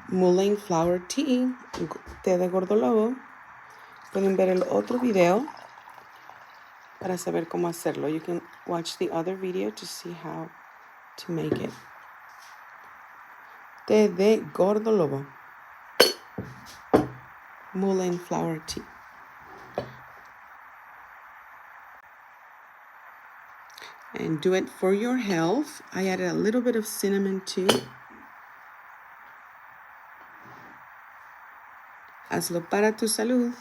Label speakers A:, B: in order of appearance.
A: mullein flower tea, té de gordolobo. Pueden ver el otro video para saber cómo hacerlo. You can watch the other video to see how to make it. Té de gordolobo, mullein flower tea. And do it for your health. I added a little bit of cinnamon too. Hazlo para tu salud.